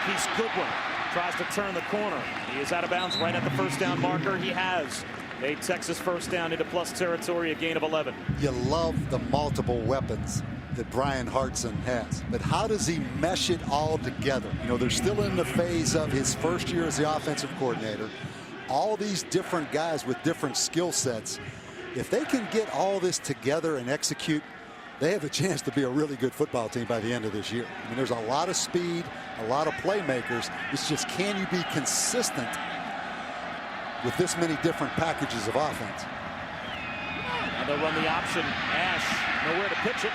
Marquise Goodwin tries to turn the corner. He is out of bounds right at the first down marker. He has a Texas first down into plus territory, a gain of 11. You love the multiple weapons that Brian Hartson has, but how does he mesh it all together? You know, they're still in the phase of his first year as the offensive coordinator. All these different guys with different skill sets. If they can get all this together and execute, they have a chance to be a really good football team by the end of this year. I mean, there's a lot of speed, a lot of playmakers. It's just, can you be consistent with this many different packages of offense? And they'll run the option. Ash nowhere to pitch it.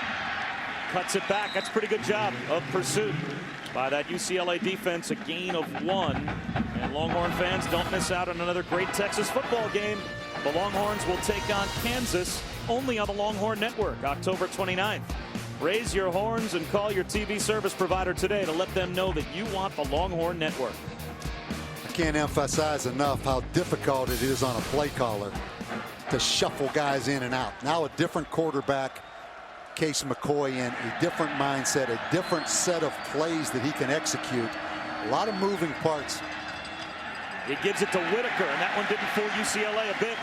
Cuts it back. That's a pretty good job of pursuit by that UCLA defense. A gain of 1. And Longhorn fans, don't miss out on another great Texas football game. The Longhorns will take on Kansas only on the Longhorn Network, October 29th. Raise your horns and call your TV service provider today to let them know that you want the Longhorn Network. I can't emphasize enough how difficult it is on a play caller to shuffle guys in and out. Now a different quarterback, Case McCoy, in a different mindset, a different set of plays that he can execute. A lot of moving parts. He gives it to Whitaker, and that one didn't fool UCLA a bit.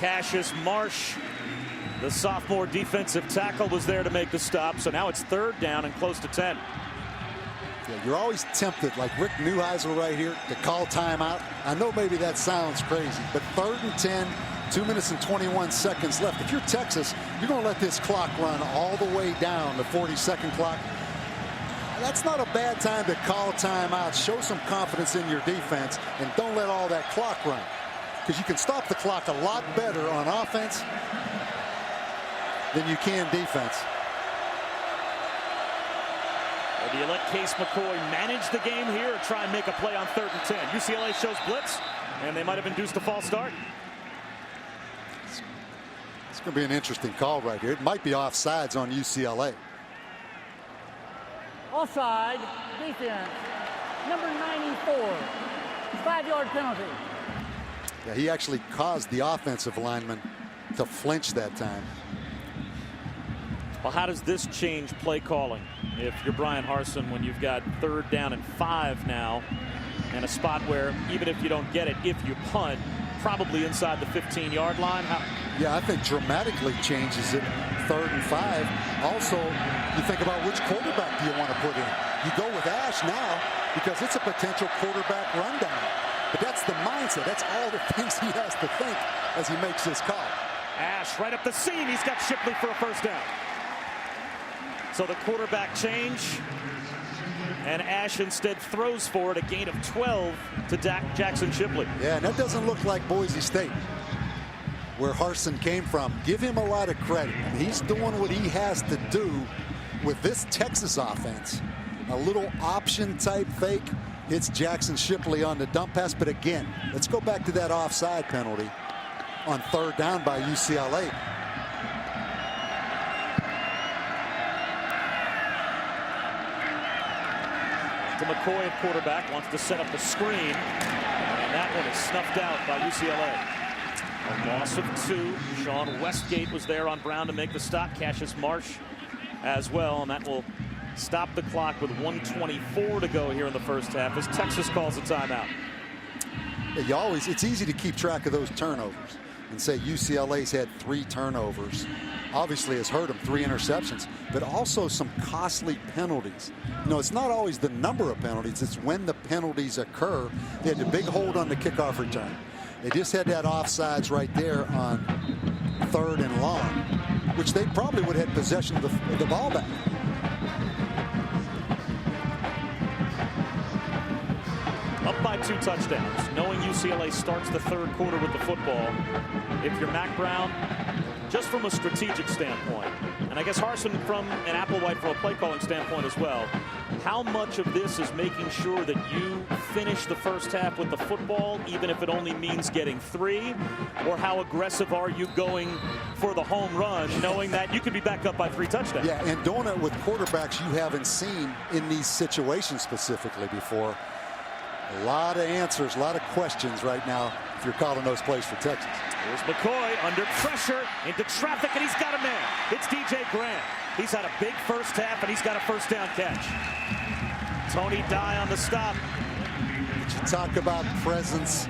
Cassius Marsh, the sophomore defensive tackle, was there to make the stop. So now it's 3rd down and close to 10. Yeah, you're always tempted, like Rick Neuheisel right here, to call timeout. I know maybe that sounds crazy, but 3rd and 10, 2 minutes and 21 seconds left. If you're Texas, you're going to let this clock run all the way down the 40-second clock. That's not a bad time to call timeout. Show some confidence in your defense and don't let all that clock run, because you can stop the clock a lot better on offense than you can defense. Or do you let Case McCoy manage the game here or try and make a play on 3rd and 10? UCLA shows blitz, and they might have induced a false start. It's going to be an interesting call right here. It might be offsides on UCLA. Offside, defense, number 94, 5-yard penalty. Yeah, he actually caused the offensive lineman to flinch that time. Well, how does this change play calling if you're Brian Harsin when you've got 3rd down and 5 now, and a spot where even if you don't get it, if you punt, probably inside the 15-yard line? Yeah, I think dramatically changes it. 3rd and 5. Also, you think about which quarterback do you want to put in. You go with Ash now because it's a potential quarterback rundown. But that's the mindset. That's all the things he has to think as he makes this call. Ash right up the seam. He's got Shipley for a first down. So the quarterback change, and Ash instead throws for it, a gain of 12 to Jackson Shipley. Yeah, and that doesn't look like Boise State, where Harsin came from. Give him a lot of credit. He's doing what he has to do with this Texas offense. A little option type fake. Hits Jackson Shipley on the dump pass. But again, let's go back to that offside penalty on 3rd down by UCLA. To McCoy at quarterback, wants to set up the screen, and that one is snuffed out by UCLA. A loss of 2. Sean Westgate was there on Brown to make the stop. Cassius Marsh as well, and that will stop the clock with 1:24 to go here in the first half as Texas calls a timeout. Yeah, it's easy to keep track of those turnovers and say UCLA's had 3 turnovers. Obviously has hurt them, 3 interceptions, but also some costly penalties. You know, it's not always the number of penalties, it's when the penalties occur. They had a big hold on the kickoff return. They just had that offsides right there on 3rd and long, which they probably would have had possession of the ball back. Up by 2 touchdowns, knowing UCLA starts the 3rd quarter with the football. If you're Mack Brown, just from a strategic standpoint, and I guess Harsin from an Applewhite from a play calling standpoint as well, how much of this is making sure that you finish the first half with the football, even if it only means getting 3, or how aggressive are you going for the home run, knowing that you could be back up by 3 touchdowns? Yeah, and doing it with quarterbacks you haven't seen in these situations specifically before. A lot of answers, a lot of questions right now if you're calling those plays for Texas. Here's McCoy under pressure into traffic, and he's got a man. It's DJ Grant. He's had a big first half, and he's got a first down catch. Tony Dye on the stop. But you talk about presence.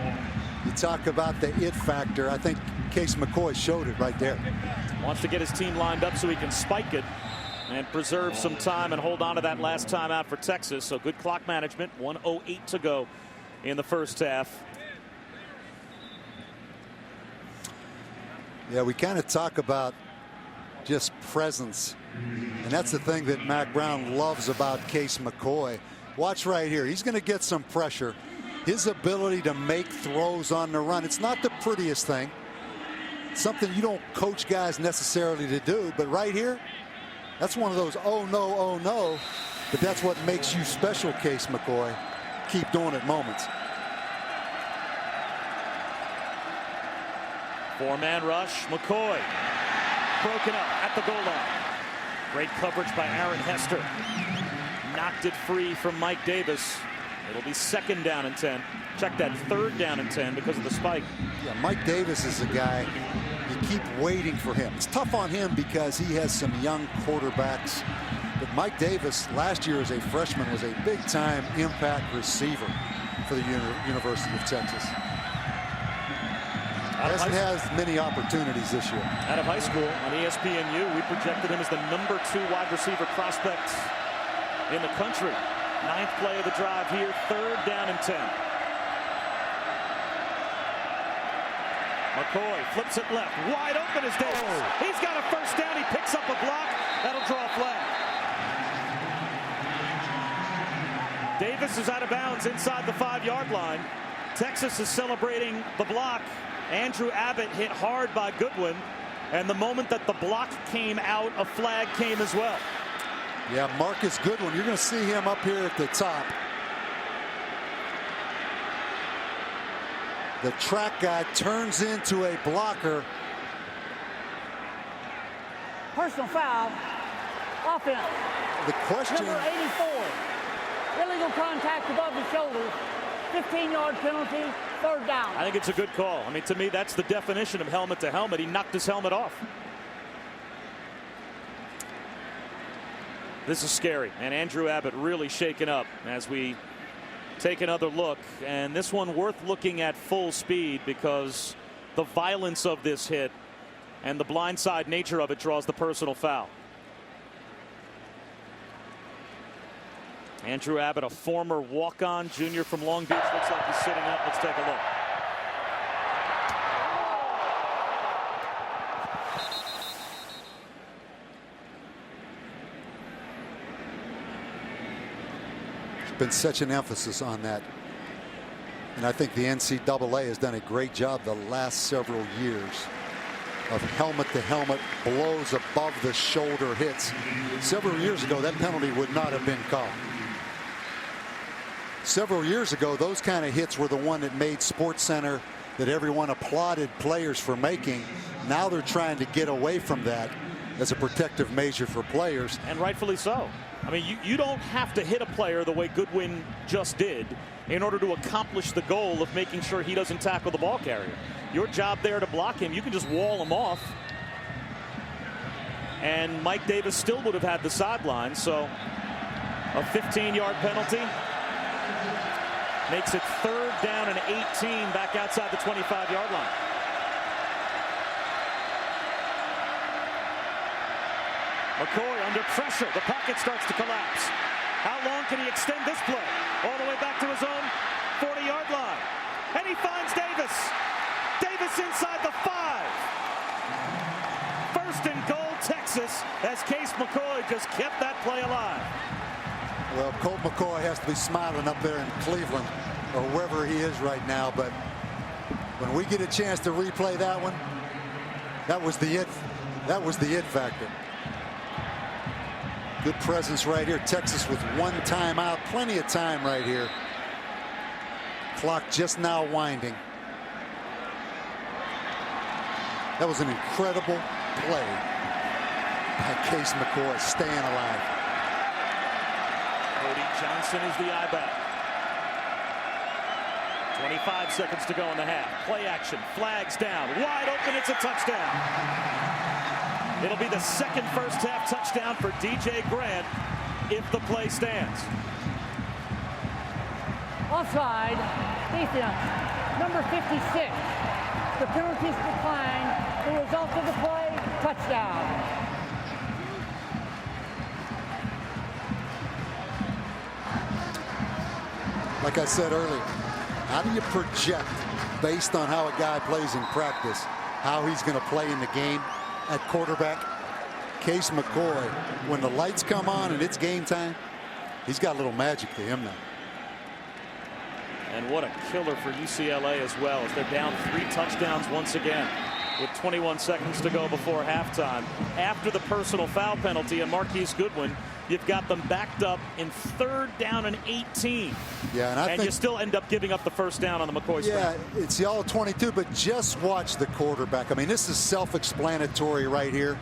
You talk about the it factor. I think Case McCoy showed it right there. Wants to get his team lined up so he can spike it and preserve some time and hold on to that last timeout for Texas. So good clock management. 1:08 to go in the first half. Yeah, we kind of talk about just presence. And that's the thing that Mack Brown loves about Case McCoy. Watch right here. He's going to get some pressure. His ability to make throws on the run. It's not the prettiest thing. It's something you don't coach guys necessarily to do. But right here, that's one of those oh no. But that's what makes you special, Case McCoy. Keep doing it moments. Four-man rush. McCoy broken up at the goal line. Great coverage by Aaron Hester. Knocked it free from Mike Davis. It'll be 2nd down and 10. Check that, 3rd down and 10 because of the spike. Yeah, Mike Davis is a guy you keep waiting for him. It's tough on him because he has some young quarterbacks. But Mike Davis last year as a freshman was a big-time impact receiver for the University of Texas. Hasn't had many opportunities this year. Out of high school on ESPNU, we projected him as the #2 wide receiver prospect in the country. 9th play of the drive here, 3rd down and 10. McCoy flips it left, wide open is Davis. He's got a 1st down. He picks up a block. That'll draw a flag. Davis is out of bounds inside the 5-yard line. Texas is celebrating the block. Andrew Abbott hit hard by Goodwin, and the moment that the block came out, a flag came as well. Yeah, Marcus Goodwin, you're going to see him up here at the top. The track guy turns into a blocker. Personal foul. Offense. The question. Number 84. Illegal contact above the shoulders. 15-yard penalty. 3rd down. I think it's a good call. I mean, to me, that's the definition of helmet to helmet. He knocked his helmet off. This is scary, and Andrew Abbott really shaken up as we take another look. And this one worth looking at full speed because the violence of this hit and the blindside nature of it draws the personal foul. Andrew Abbott, a former walk-on junior from Long Beach, looks like he's sitting up. Let's take a look. There's been such an emphasis on that. And I think the NCAA has done a great job the last several years of helmet-to-helmet blows above the shoulder hits. Several years ago, that penalty would not have been called. Several years ago, those kind of hits were the one that made SportsCenter that everyone applauded players for making. Now they're trying to get away from that as a protective measure for players. And rightfully so. I mean, you don't have to hit a player the way Goodwin just did in order to accomplish the goal of making sure he doesn't tackle the ball carrier. Your job there to block him, you can just wall him off. And Mike Davis still would have had the sideline. So a 15-yard penalty makes it 3rd down and 18 back outside the 25-yard line. McCoy under pressure. The pocket starts to collapse. How long can he extend this play? All the way back to his own 40-yard line. And he finds Davis. Davis inside the 5. 1st and goal, Texas, as Case McCoy just kept that play alive. Well, Colt McCoy has to be smiling up there in Cleveland or wherever he is right now. But when we get a chance to replay that one, that was the it. That was the it factor. Good presence right here. Texas with 1 timeout. Plenty of time right here. Clock just now winding. That was an incredible play by Case McCoy, staying alive. Cody Johnson is the I-back. 25 seconds to go in the half. Play action. Flags down. Wide open. It's a touchdown. It'll be the 2nd first half touchdown for DJ Grant if the play stands. Offside, defense, number 56. The penalties declined. The result of the play, touchdown. Like I said earlier, how do you project based on how a guy plays in practice, how he's going to play in the game at quarterback? Case McCoy, when the lights come on and it's game time, he's got a little magic to him now. And what a killer for UCLA as well, as they're down 3 touchdowns once again with 21 seconds to go before halftime. After the personal foul penalty and Marquise Goodwin, you've got them backed up in 3rd down and 18. Yeah, and I think you still end up giving up the first down on the McCoy screen. Yeah, it's the all 22, but just watch the quarterback. I mean, this is self-explanatory right here.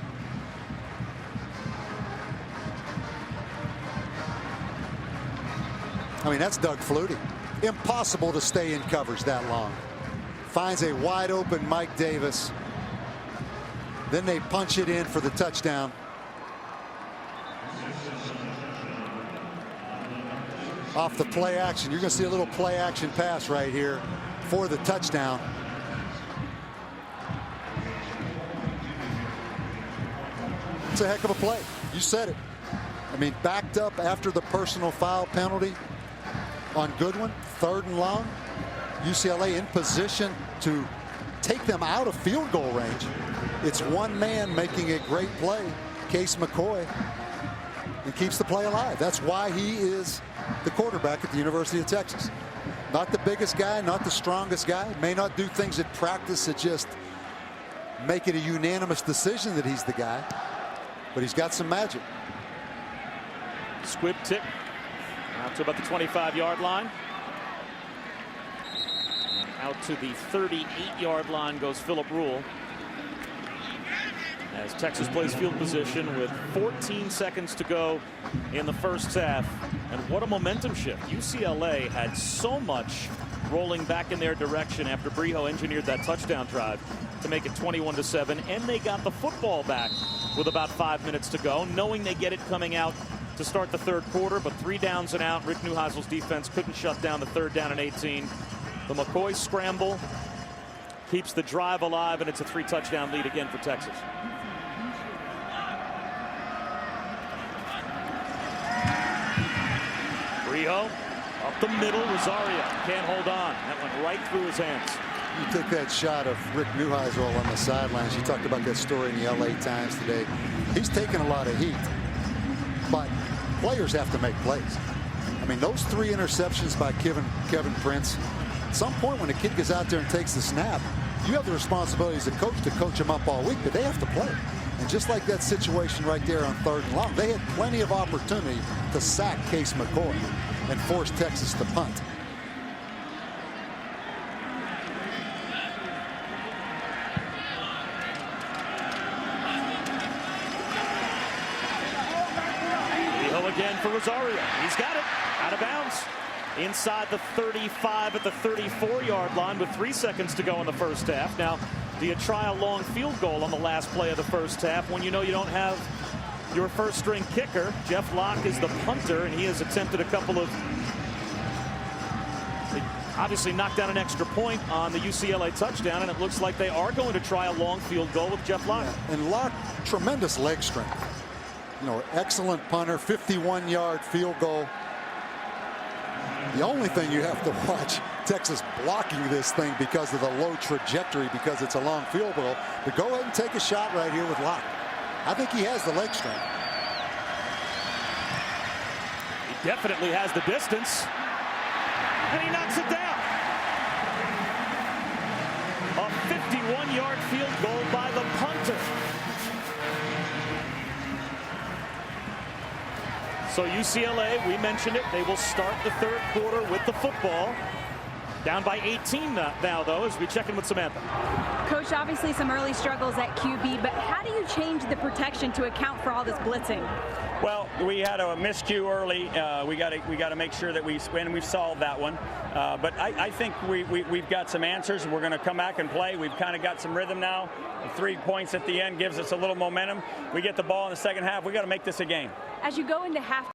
I mean, that's Doug Flutie. Impossible to stay in coverage that long. Finds a wide open Mike Davis. Then they punch it in for the touchdown. Off the play action. You're going to see a little play action pass right here for the touchdown. It's a heck of a play. You said it. I mean, backed up after the personal foul penalty on Goodwin, 3rd and long. UCLA in position to take them out of field goal range. It's one man making a great play, Case McCoy, and keeps the play alive. That's why he is the quarterback at the University of Texas. Not the biggest guy, not the strongest guy, may not do things at practice that just make it a unanimous decision that he's the guy, but he's got some magic. Squib tick out to about the 25-yard line. Out to the 38-yard line goes Philip Rule, as Texas plays field position with 14 seconds to go in the first half. And what a momentum shift. UCLA had so much rolling back in their direction after Brijo engineered that touchdown drive to make it 21-7, and they got the football back with about 5 minutes to go, knowing they get it coming out to start the 3rd quarter, but 3 downs and out. Rick Neuheisel's defense couldn't shut down the 3rd down and 18. The McCoy scramble keeps the drive alive, and it's a 3-touchdown lead again for Texas. Brijo up the middle. Rosario can't hold on. That went right through his hands. You took that shot of Rick Neuheisel on the sidelines. You talked about that story in the LA Times today. He's taken a lot of heat, but players have to make plays. I mean, those 3 interceptions by Kevin Prince, at some point when a kid gets out there and takes the snap, you have the responsibility as a coach to coach them up all week, but they have to play. And just like that situation right there on 3rd and long, they had plenty of opportunity to sack Case McCoy and force Texas to punt. Again for Rosario. He's got it out of bounds inside the 35 at the 34-yard line with 3 seconds to go in the first half. Now, do you try a long field goal on the last play of the first half when you know you don't have your first string kicker? Jeff Locke is the punter, and he has attempted a couple of, obviously knocked down an extra point on the UCLA touchdown, and it looks like they are going to try a long field goal with Jeff Locke. Yeah, and Locke, tremendous leg strength. You know, excellent punter, 51-yard field goal. The only thing you have to watch, Texas blocking this thing because of the low trajectory, because it's a long field goal. But go ahead and take a shot right here with Locke. I think he has the leg strength. He definitely has the distance. And he knocks it down. A 51-yard field goal by the punter. So UCLA, we mentioned it, they will start the 3rd quarter with the football. Down by 18 now, though, as we check in with Samantha. Coach, obviously some early struggles at QB, but how do you change the protection to account for all this blitzing? Well, we had a miscue early. We got to make sure that we win. We've solved that one. But I think we've got some answers. We're going to come back and play. We've kind of got some rhythm now. The 3 points at the end gives us a little momentum. We get the ball in the second half. We got to make this a game. As you go into half